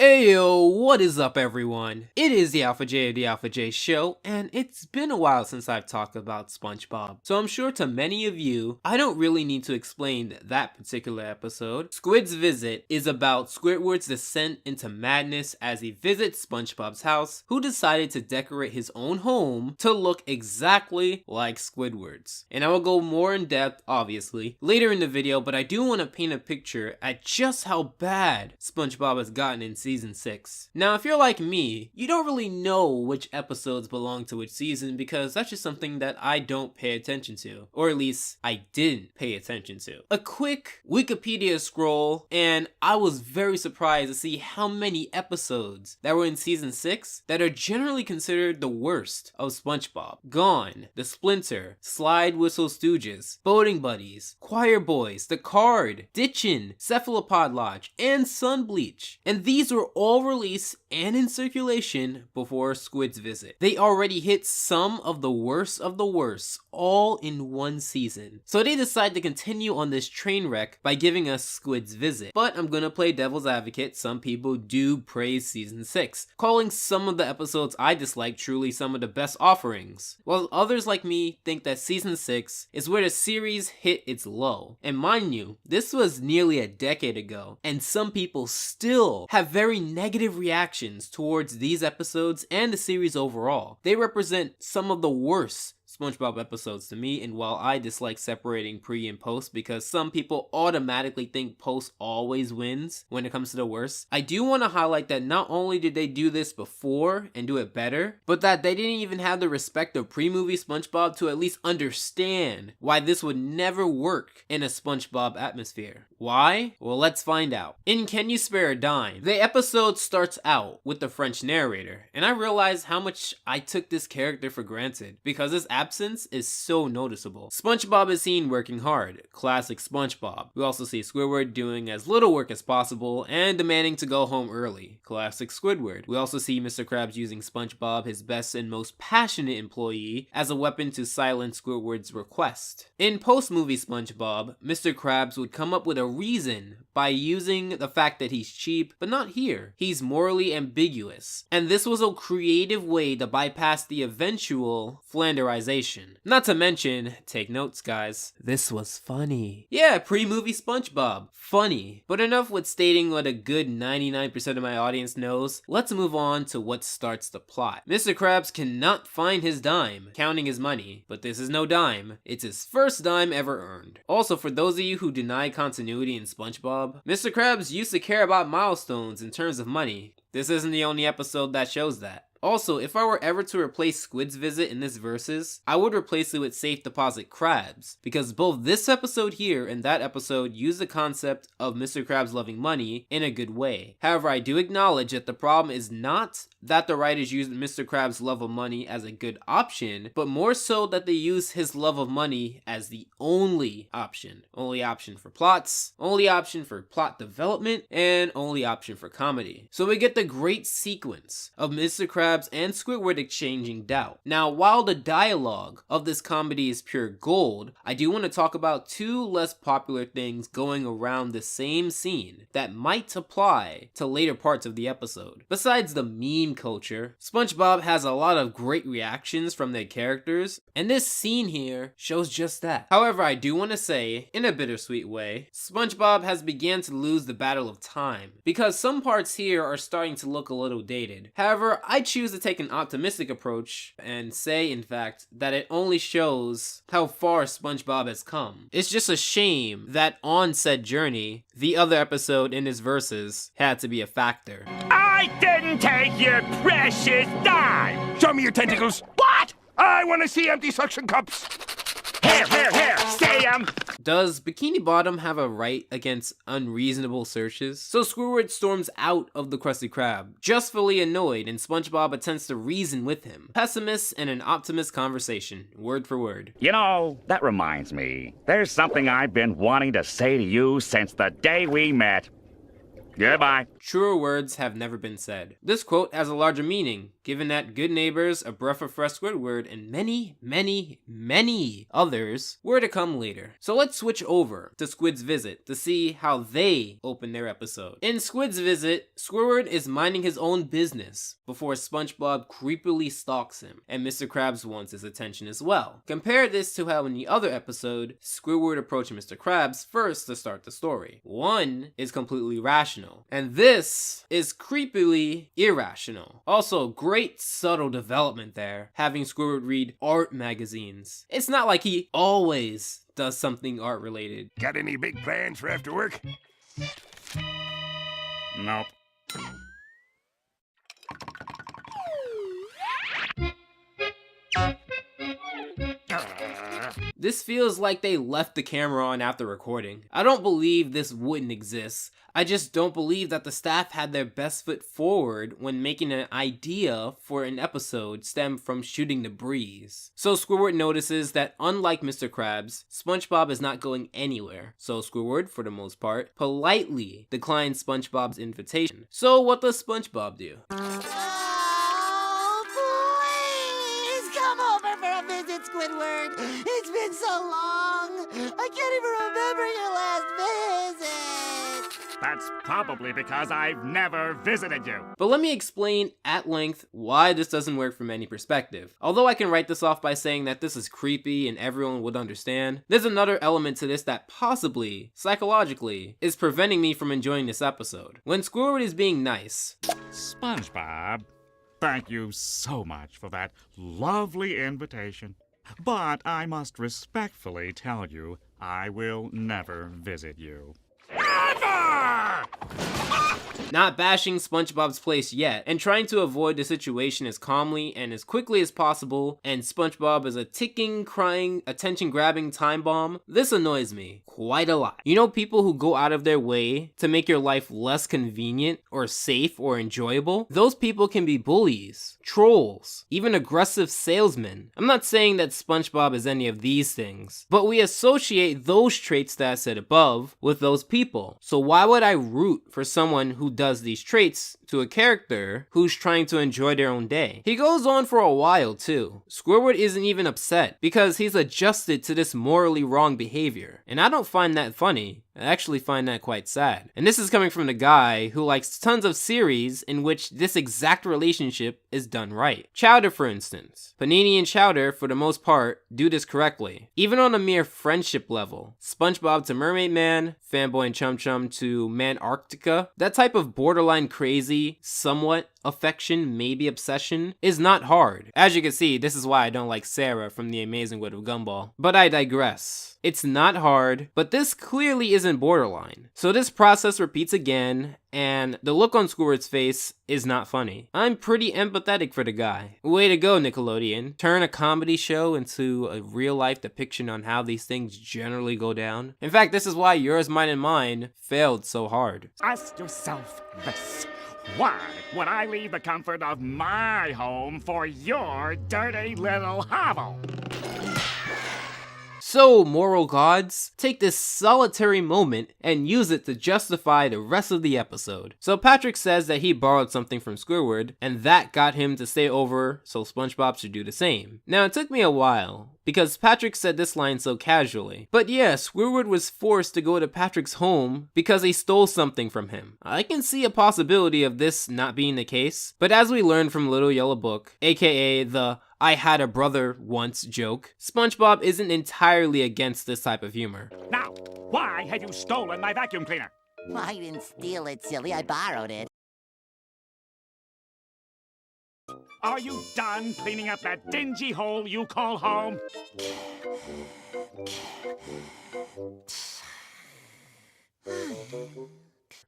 Ayo, what is up everyone? It is the Alpha J of the Alpha J Show, and it's been a while since I've talked about SpongeBob. So I'm sure to many of you, I don't really need to explain that particular episode. Squid's visit is about Squidward's descent into madness as he visits SpongeBob's house, who decided to decorate his own home to look exactly like Squidward's. And I will go more in depth, obviously, later in the video, but I do want to paint a picture at just how bad SpongeBob has gotten in Season 6. Now, if you're like me, you don't really know which episodes belong to which season because that's just something that I don't pay attention to. Or at least, I didn't pay attention to. A quick Wikipedia scroll, and I was very surprised to see how many episodes that were in Season 6 that are generally considered the worst of SpongeBob. Gone, The Splinter, Slide Whistle Stooges, Boating Buddies, Choir Boys, The Card, Ditchin', Cephalopod Lodge, and Sun Bleach. And these were all released and in circulation before Squid's visit. They already hit some of the worst all in one season. So they decide to continue on this train wreck by giving us Squid's visit. But I'm gonna play devil's advocate. Some people do praise Season 6, calling some of the episodes I dislike truly some of the best offerings, while others like me think that Season 6 is where the series hit its low. And mind you, this was nearly a decade ago, and some people still have very negative reactions towards these episodes and the series overall. They represent some of the worst SpongeBob episodes to me, and while I dislike separating pre and post because some people automatically think post always wins when it comes to the worst, I do want to highlight that not only did they do this before and do it better, but that they didn't even have the respect of pre-movie SpongeBob to at least understand why this would never work in a SpongeBob atmosphere. Why? Well, let's find out. In Can You Spare a Dime, the episode starts out with the French narrator, and I realized how much I took this character for granted because his absence is so noticeable. SpongeBob is seen working hard, classic SpongeBob. We also see Squidward doing as little work as possible and demanding to go home early, classic Squidward. We also see Mr. Krabs using SpongeBob, his best and most passionate employee, as a weapon to silence Squidward's request. In post-movie SpongeBob, Mr. Krabs would come up with a reason by using the fact that he's cheap, but not here. He's morally ambiguous, and this was a creative way to bypass the eventual Flanderization. Not to mention, take notes guys, this was funny. Yeah, pre-movie SpongeBob, funny. But enough with stating what a good 99% of my audience knows, let's move on to what starts the plot. Mr. Krabs cannot find his dime, counting his money, but this is no dime, it's his first dime ever earned. Also, for those of you who deny continuity in SpongeBob, Mr. Krabs used to care about milestones in terms of money. This isn't the only episode that shows that. Also, if I were ever to replace Squid's visit in this versus, I would replace it with Safe Deposit Krabs, because both this episode here and that episode use the concept of Mr. Krabs loving money in a good way. However, I do acknowledge that the problem is not that the writers used Mr. Krabs' love of money as a good option, but more so that they use his love of money as the only option. Only option for plots, only option for plot development, and only option for comedy. So we get the great sequence of Mr. Krabs and Squidward exchanging doubt. Now, while the dialogue of this comedy is pure gold, I do want to talk about two less popular things going around the same scene that might apply to later parts of the episode. Besides the meme culture, SpongeBob has a lot of great reactions from their characters, and this scene here shows just that. However, I do want to say, in a bittersweet way, SpongeBob has began to lose the battle of time, because some parts here are starting to look a little dated. However, I choose to take an optimistic approach and say, in fact, that it only shows how far SpongeBob has come. It's just a shame that on said journey, the other episode in his verses had to be a factor. I didn't take your precious dime! Show me your tentacles! What? I want to see empty suction cups! Here, see 'em! Does Bikini Bottom have a right against unreasonable searches? So Squidward storms out of the Krusty Krab, justfully annoyed, and SpongeBob attempts to reason with him. Pessimist and an optimist conversation, word for word. You know, that reminds me. There's something I've been wanting to say to you since the day we met. Goodbye. Truer words have never been said. This quote has a larger meaning, given that good neighbors, a breath of fresh Squidward, and many, many, many others were to come later. So let's switch over to Squid's visit to see how they open their episode. In Squid's visit, Squidward is minding his own business before SpongeBob creepily stalks him, and Mr. Krabs wants his attention as well. Compare this to how in the other episode, Squidward approached Mr. Krabs first to start the story. One is completely rational, and this is creepily irrational. Also, great subtle development there, having Squidward read art magazines. It's not like he always does something art related. Got any big plans for after work? Nope. This feels like they left the camera on after recording. I don't believe this wouldn't exist. I just don't believe that the staff had their best foot forward when making an idea for an episode stem from shooting the breeze. So Squidward notices that unlike Mr. Krabs, SpongeBob is not going anywhere. So Squidward, for the most part, politely declines SpongeBob's invitation. So what does SpongeBob do? Squidward, it's been so long. I can't even remember your last visit. That's probably because I've never visited you. But let me explain at length why this doesn't work from any perspective. Although I can write this off by saying that this is creepy and everyone would understand, there's another element to this that possibly, psychologically, is preventing me from enjoying this episode. When Squidward is being nice, SpongeBob, thank you so much for that lovely invitation. But I must respectfully tell you, I will never visit you. Ever! not bashing SpongeBob's place yet, and trying to avoid the situation as calmly and as quickly as possible, and SpongeBob is a ticking, crying, attention-grabbing time bomb. This annoys me quite a lot. You know, people who go out of their way to make your life less convenient or safe or enjoyable? Those people can be bullies, trolls, even aggressive salesmen. I'm not saying that SpongeBob is any of these things, but we associate those traits that I said above with those people. So why would I root for someone who does these traits to a character who's trying to enjoy their own day? He goes on for a while too. Squidward isn't even upset because he's adjusted to this morally wrong behavior. And I don't find that funny. I actually find that quite sad. And this is coming from the guy who likes tons of series in which this exact relationship is done right. Chowder, for instance. Panini and Chowder, for the most part, do this correctly. Even on a mere friendship level. SpongeBob to Mermaid Man, Fanboy and Chum Chum to Man Arctica. That type of borderline crazy, somewhat affection, maybe obsession, is not hard. As you can see, this is why I don't like Sarah from The Amazing World of Gumball. But I digress. It's not hard, but this clearly isn't borderline. So this process repeats again, and the look on Squidward's face is not funny. I'm pretty empathetic for the guy. Way to go, Nickelodeon. Turn a comedy show into a real-life depiction on how these things generally go down. In fact, this is why Yours, Mine, and Mine failed so hard. Ask yourself this. Why would I leave the comfort of my home for your dirty little hovel? So, moral gods, take this solitary moment and use it to justify the rest of the episode. So Patrick says that he borrowed something from Squidward, and that got him to stay over, so SpongeBob should do the same. Now, it took me a while, because Patrick said this line so casually. But yeah, Squidward was forced to go to Patrick's home because he stole something from him. I can see a possibility of this not being the case, but as we learned from Little Yellow Book, aka the I had a brother once joke, SpongeBob isn't entirely against this type of humor. Now, why have you stolen my vacuum cleaner? I didn't steal it, silly. I borrowed it. Are you done cleaning up that dingy hole you call home?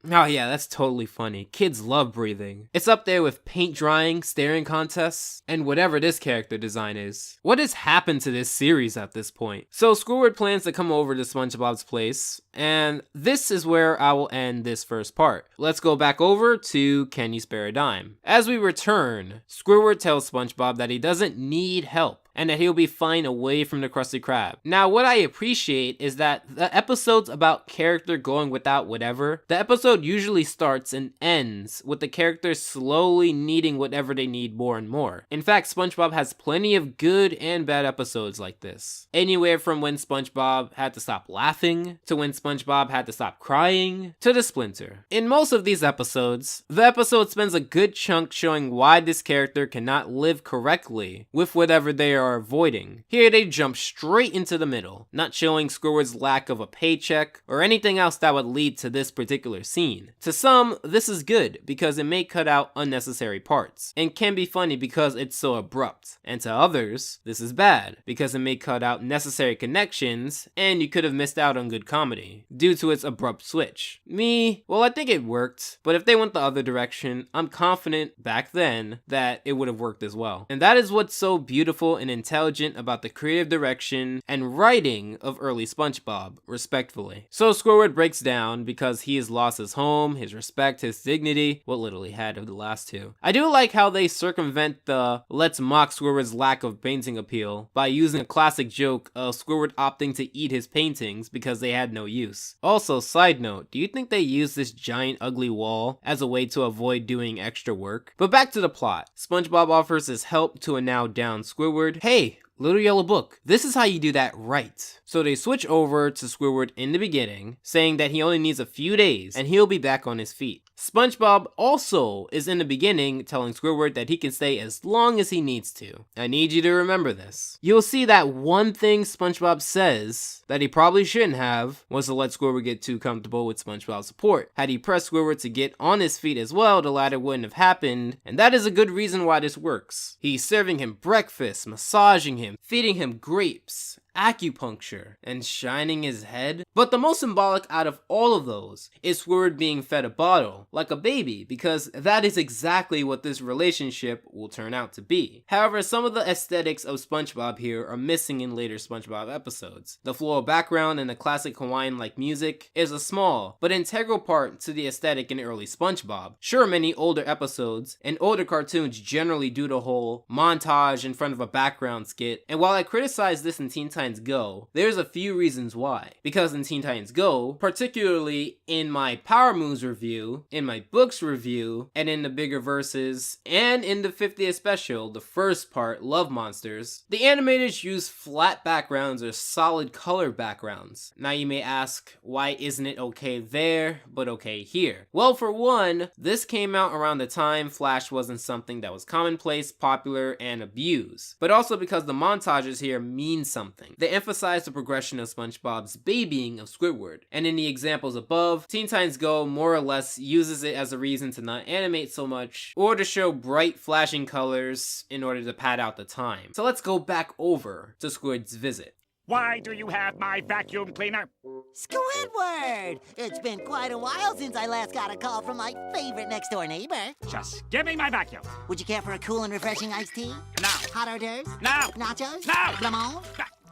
Oh yeah, that's totally funny. Kids love breathing. It's up there with paint drying, staring contests, and whatever this character design is. What has happened to this series at this point? So Squidward plans to come over to SpongeBob's place, and this is where I will end this first part. Let's go back over to Can You Spare a Dime? As we return, Squidward tells SpongeBob that he doesn't need help, and that he'll be fine away from the Krusty Krab. Now, what I appreciate is that the episodes about character going without whatever, the episode usually starts and ends with the characters slowly needing whatever they need more and more. In fact, SpongeBob has plenty of good and bad episodes like this. Anywhere from when SpongeBob had to stop laughing, to when SpongeBob had to stop crying, to the Splinter. In most of these episodes, the episode spends a good chunk showing why this character cannot live correctly with whatever they are avoiding. Here they jump straight into the middle, not showing Squidward's lack of a paycheck or anything else that would lead to this particular scene. To some, this is good because it may cut out unnecessary parts, and can be funny because it's so abrupt. And to others, this is bad because it may cut out necessary connections and you could have missed out on good comedy due to its abrupt switch. Me, well, I think it worked, but if they went the other direction, I'm confident back then that it would have worked as well. And that is what's so beautiful and intelligent about the creative direction and writing of early SpongeBob, respectfully. So Squidward breaks down because he has lost his home, his respect, his dignity, what little he had of the last two. I do like how they circumvent the let's mock Squidward's lack of painting appeal by using a classic joke of Squidward opting to eat his paintings because they had no use. Also, side note, do you think they used this giant ugly wall as a way to avoid doing extra work? But back to the plot. SpongeBob offers his help to a now down Squidward. Hey, Little Yellow Book, this is how you do that right. So they switch over to Squidward in the beginning, saying that he only needs a few days and he'll be back on his feet. SpongeBob also is in the beginning telling Squidward that he can stay as long as he needs to. I need you to remember this. You'll see that one thing SpongeBob says that he probably shouldn't have was to let Squidward get too comfortable with SpongeBob's support. Had he pressed Squidward to get on his feet as well, the latter wouldn't have happened, and that is a good reason why this works. He's serving him breakfast, massaging him, feeding him grapes, acupuncture, and shining his head. But the most symbolic out of all of those is Squidward being fed a bottle, like a baby, because that is exactly what this relationship will turn out to be. However, some of the aesthetics of SpongeBob here are missing in later SpongeBob episodes. The floral background and the classic Hawaiian-like music is a small but integral part to the aesthetic in early SpongeBob. Sure, many older episodes and older cartoons generally do the whole montage in front of a background skit, and while I criticize this in Teen Titans Go, there's a few reasons why. Because in Teen Titans Go, particularly in my Power Moves review, in my books review, and in the bigger verses, and in the 50th special, the first part, Love Monsters, the animators use flat backgrounds or solid color backgrounds. Now you may ask, why isn't it okay there, but okay here? Well, for one, this came out around the time Flash wasn't something that was commonplace, popular, and abused. But also because the montages here mean something. They emphasize the progression of SpongeBob's babying of Squidward, and in the examples above, Teen Titans Go more or less uses it as a reason to not animate so much, or to show bright flashing colors in order to pad out the time. So let's go back over to Squid's visit. Why do you have my vacuum cleaner? Squidward! It's been quite a while since I last got a call from my favorite next-door neighbor. Just give me my vacuum. Would you care for a cool and refreshing iced tea? No. Hot hors d'oeuvres? No. Nachos? No. Blamon?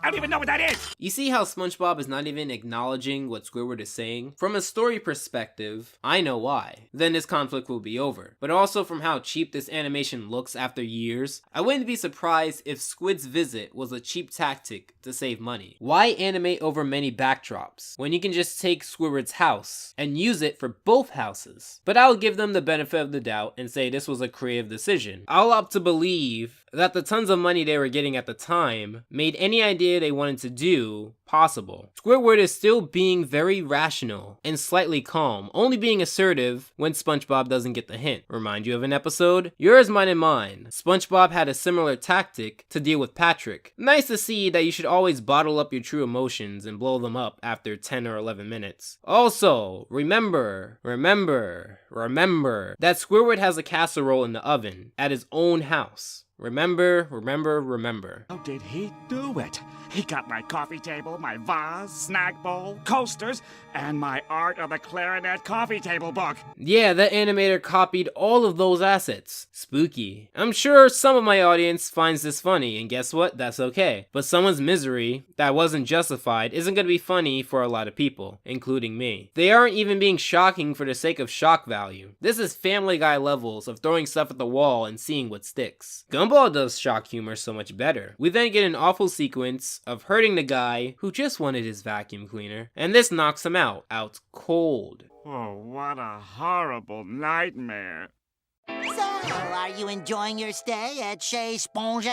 I don't even know what that is. You see how SpongeBob is not even acknowledging what Squidward is saying? From a story perspective, I know why. Then this conflict will be over. But also from how cheap this animation looks after years, I wouldn't be surprised if Squid's visit was a cheap tactic to save money. Why animate over many backdrops when you can just take Squidward's house and use it for both houses? But I'll give them the benefit of the doubt and say this was a creative decision. I'll opt to believe that the tons of money they were getting at the time made any idea they wanted to do possible. Squidward is still being very rational and slightly calm, only being assertive when SpongeBob doesn't get the hint. Remind you of an episode? Yours, Mine, and Mine. SpongeBob had a similar tactic to deal with Patrick. Nice to see that you should always bottle up your true emotions and blow them up after 10 or 11 minutes. Also, remember that Squidward has a casserole in the oven at his own house. Remember. How did he do it? He got my coffee table, my vase, snack bowl, coasters, and my Art of the Clarinet coffee table book. Yeah, that animator copied all of those assets. Spooky. I'm sure some of my audience finds this funny, and guess what? That's okay. But someone's misery that wasn't justified isn't gonna be funny for a lot of people, including me. They aren't even being shocking for the sake of shock value. This is Family Guy levels of throwing stuff at the wall and seeing what sticks. Go Gumball does shock humor so much better. We then get an awful sequence of hurting the guy who just wanted his vacuum cleaner, and this knocks him out cold. Oh, what a horrible nightmare. So, are you enjoying your stay at Chez Sponge?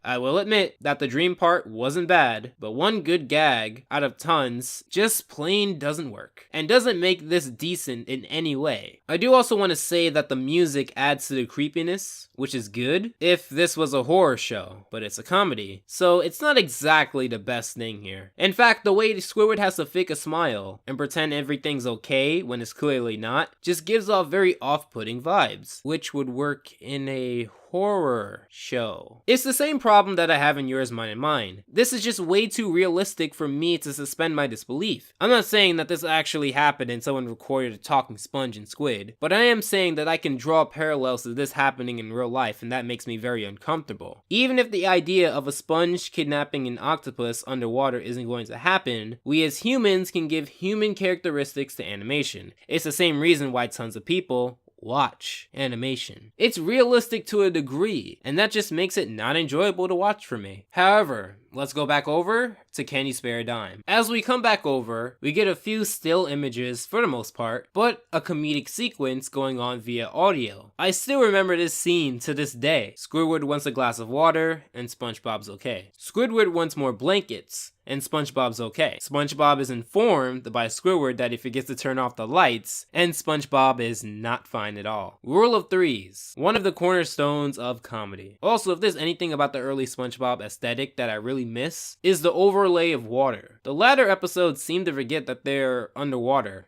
I will admit that the dream part wasn't bad, but one good gag out of tons just plain doesn't work, and doesn't make this decent in any way. I do also want to say that the music adds to the creepiness, which is good if this was a horror show, but it's a comedy, so it's not exactly the best thing here. In fact, the way Squidward has to fake a smile and pretend everything's okay when it's clearly not, just gives off very off-putting vibes, which would work in a horror show. It's the same problem that I have in Yours, Mine, and Mine. This is just way too realistic for me to suspend my disbelief. I'm not saying that this actually happened and someone recorded a talking sponge in Squid, but I am saying that I can draw parallels to this happening in real life, and that makes me very uncomfortable. Even if the idea of a sponge kidnapping an octopus underwater isn't going to happen, we as humans can give human characteristics to animation. It's the same reason why tons of people watch animation. It's realistic to a degree, and that just makes it not enjoyable to watch for me. However, let's go back over to Can You Spare a Dime? As we come back over, we get a few still images for the most part, but a comedic sequence going on via audio. I still remember this scene to this day. Squidward wants a glass of water, and SpongeBob's okay. Squidward wants more blankets, and SpongeBob's okay. SpongeBob is informed by Squidward that he forgets to turn off the lights, and SpongeBob is not fine at all. Rule of threes, one of the cornerstones of comedy. Also, if there's anything about the early SpongeBob aesthetic that I really miss, is the overlay of water. The latter episodes seem to forget that they're underwater.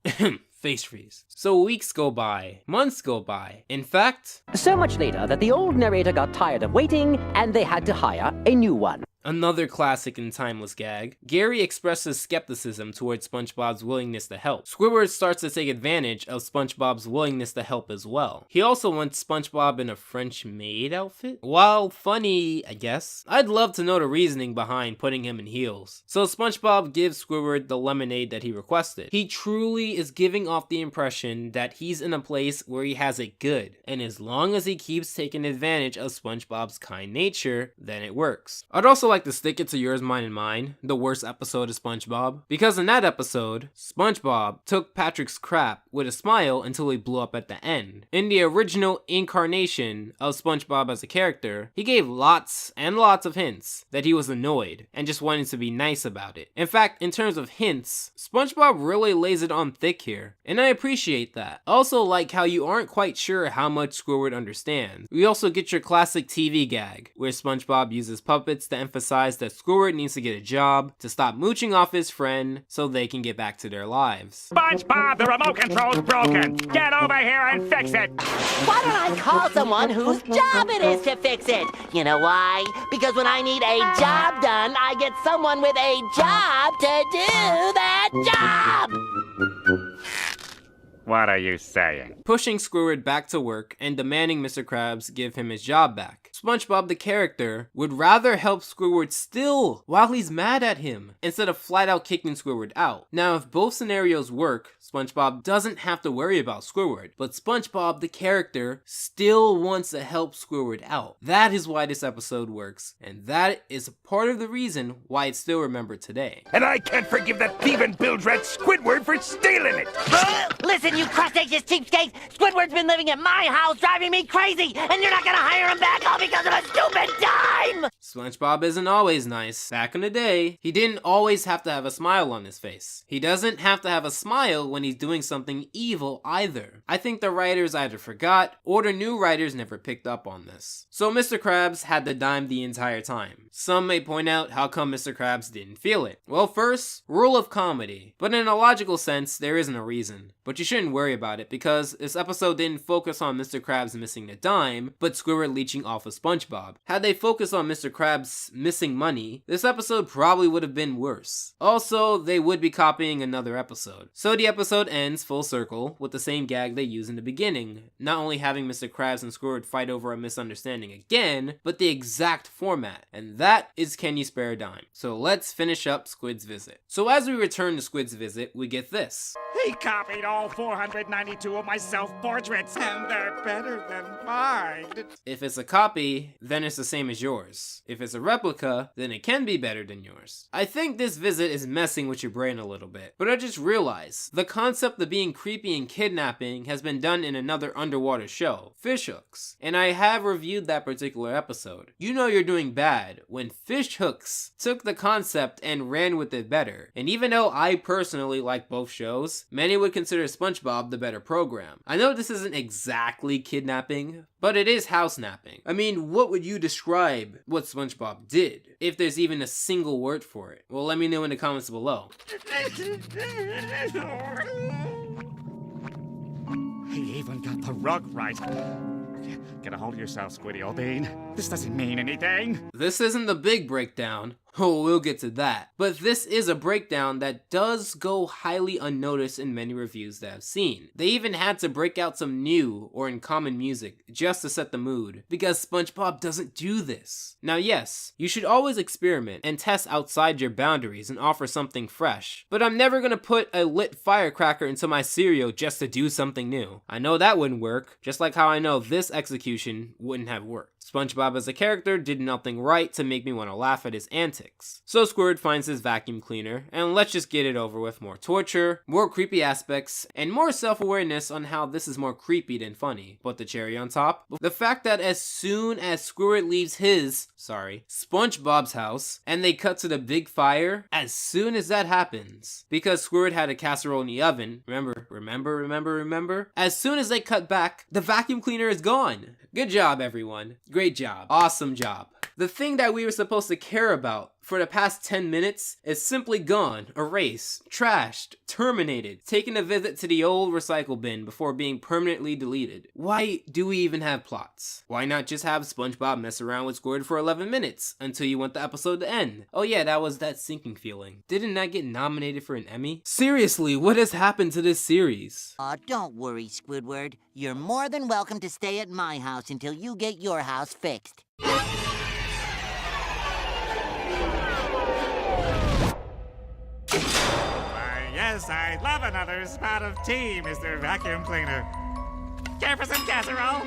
Face freeze. So weeks go by, months go by. In fact, So much later that the old narrator got tired of waiting and they had to hire a new one. another classic and timeless gag, Gary expresses skepticism towards SpongeBob's willingness to help. Squidward starts to take advantage of SpongeBob's willingness to help as well. He also wants SpongeBob in a French maid outfit. While funny, I guess, I'd love to know the reasoning behind putting him in heels. So SpongeBob gives Squidward the lemonade that he requested. He truly is giving off the impression that he's in a place where he has it good, and as long as he keeps taking advantage of SpongeBob's kind nature, then it works. I'd also like to stick it to Yours, Mine, and Mine, the worst episode of SpongeBob, because in that episode, SpongeBob took Patrick's crap with a smile until he blew up at the end. In the original incarnation of SpongeBob as a character, he gave lots and lots of hints that he was annoyed and just wanted to be nice about it. In fact, in terms of hints, SpongeBob really lays it on thick here, and I appreciate that. I also like how you aren't quite sure how much Squidward understands. We also get your classic TV gag, where SpongeBob uses puppets to emphasize that Squidward needs to get a job, to stop mooching off his friend, so they can get back to their lives. SpongeBob, the remote control's broken. Get over here and fix it. Why don't I call someone whose job it is to fix it? You know why? Because when I need a job done, I get someone with a job to do that job! What are you saying? Pushing Squidward back to work and demanding Mr. Krabs give him his job back. SpongeBob the character would rather help Squidward still while he's mad at him, instead of flat out kicking Squidward out. Now, if both scenarios work, SpongeBob doesn't have to worry about Squidward, but SpongeBob the character still wants to help Squidward out. That is why this episode works, and that is part of the reason why it's still remembered today. And I can't forgive that thieving bilge rat Squidward for stealing it. Listen, you crustaceous cheapskates! Squidward's been living at my house driving me crazy, and you're not gonna hire him back all because of a stupid dime! SpongeBob isn't always nice. Back in the day, he didn't always have to have a smile on his face. He doesn't have to have a smile when he's doing something evil either. I think the writers either forgot, or the new writers never picked up on this. So Mr. Krabs had the dime the entire time. Some may point out how come Mr. Krabs didn't feel it. Well, first, rule of comedy. But in a logical sense, there isn't a reason. But you shouldn't worry about it, because this episode didn't focus on Mr. Krabs missing the dime, but Squidward leeching off of SpongeBob. Had they focused on Mr. Krabs missing money, this episode probably would have been worse. Also, they would be copying another episode. So the episode ends full circle with the same gag they used in the beginning, not only having Mr. Krabs and Squidward fight over a misunderstanding again, but the exact format, and that is Can You Spare a Dime? So let's finish up Squid's visit. So as we return to Squid's visit, we get this. He copied all 492 of my self-portraits, and they're better than mine. If it's a copy, then it's the same as yours. If it's a replica, then it can be better than yours. I think this visit is messing with your brain a little bit, but I just realized the concept of being creepy and kidnapping has been done in another underwater show, Fish Hooks, and I have reviewed that particular episode. You know you're doing bad when Fish Hooks took the concept and ran with it better. And even though I personally like both shows, many would consider SpongeBob the better program. I know this isn't exactly kidnapping, but it is house napping. I mean, what would you describe what SpongeBob did? If there's even a single word for it. Well, let me know in the comments below. He even got the rug right. Get a hold of yourself, Squiddy old bean. This doesn't mean anything. This isn't the big breakdown. Oh, we'll get to that. But this is a breakdown that does go highly unnoticed in many reviews that I've seen. They even had to break out some new or uncommon music just to set the mood, because SpongeBob doesn't do this. Now yes, you should always experiment and test outside your boundaries and offer something fresh, but I'm never gonna put a lit firecracker into my cereal just to do something new. I know that wouldn't work, just like how I know this execution wouldn't have worked. SpongeBob as a character did nothing right to make me want to laugh at his antics. So Squidward finds his vacuum cleaner, and let's just get it over with. More torture, more creepy aspects, and more self-awareness on how this is more creepy than funny. But the cherry on top, the fact that as soon as Squidward leaves SpongeBob's house, and they cut to the big fire, as soon as that happens, because Squidward had a casserole in the oven, remember? As soon as they cut back, the vacuum cleaner is gone. Good job, everyone. Great job. Awesome job. The thing that we were supposed to care about for the past 10 minutes is simply gone, erased, trashed, terminated, taking a visit to the old recycle bin before being permanently deleted. Why do we even have plots? Why not just have SpongeBob mess around with Squid for 11 minutes until you want the episode to end? Oh yeah, that was that sinking feeling. Didn't that get nominated for an Emmy? Seriously, what has happened to this series? Don't worry, Squidward. You're more than welcome to stay at my house until you get your house fixed. Yes, I'd love another spot of tea, Mr. Vacuum Cleaner. Care for some casserole?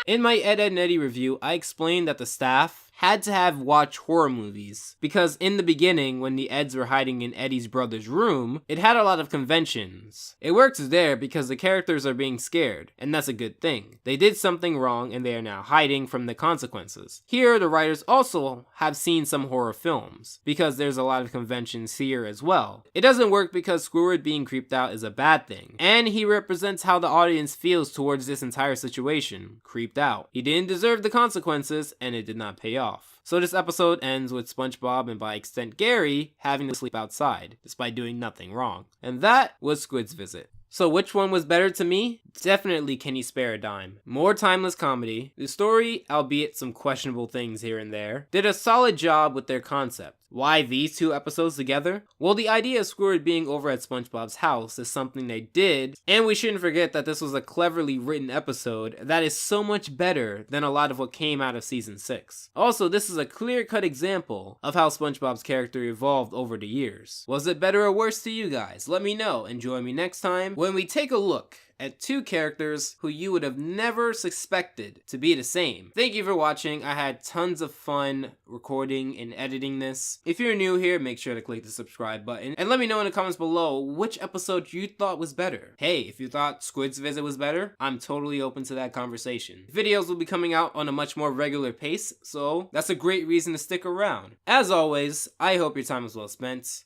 In my Ed, Edd n Eddy review, I explained that the staff had to have watched horror movies, because in the beginning, when the Eds were hiding in Eddie's brother's room, it had a lot of conventions. It works there because the characters are being scared, and that's a good thing. They did something wrong and they are now hiding from the consequences. Here, the writers also have seen some horror films, because there's a lot of conventions here as well. It doesn't work because Squidward being creeped out is a bad thing, and he represents how the audience feels towards this entire situation, creeped out. He didn't deserve the consequences, and it did not pay off. So this episode ends with SpongeBob and by extent Gary having to sleep outside, despite doing nothing wrong. And that was Squid's visit. So which one was better to me? Definitely Can You Spare a Dime. More timeless comedy. The story, albeit some questionable things here and there, did a solid job with their concept. Why these two episodes together? Well, the idea of Squidward being over at SpongeBob's house is something they did, and we shouldn't forget that this was a cleverly written episode that is so much better than a lot of what came out of season 6. Also, this is a clear-cut example of how SpongeBob's character evolved over the years. Was it better or worse to you guys? Let me know, and join me next time when we take a look at two characters who you would have never suspected to be the same. Thank you for watching. I had tons of fun recording and editing this. If you're new here, make sure to click the subscribe button and let me know in the comments below which episode you thought was better. Hey, if you thought Squid's visit was better, I'm totally open to that conversation. Videos will be coming out on a much more regular pace, so that's a great reason to stick around. As always, I hope your time was well spent,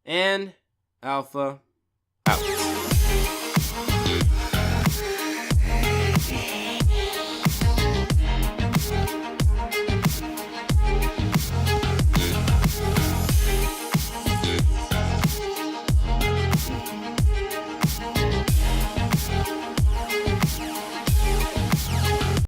and Alpha out.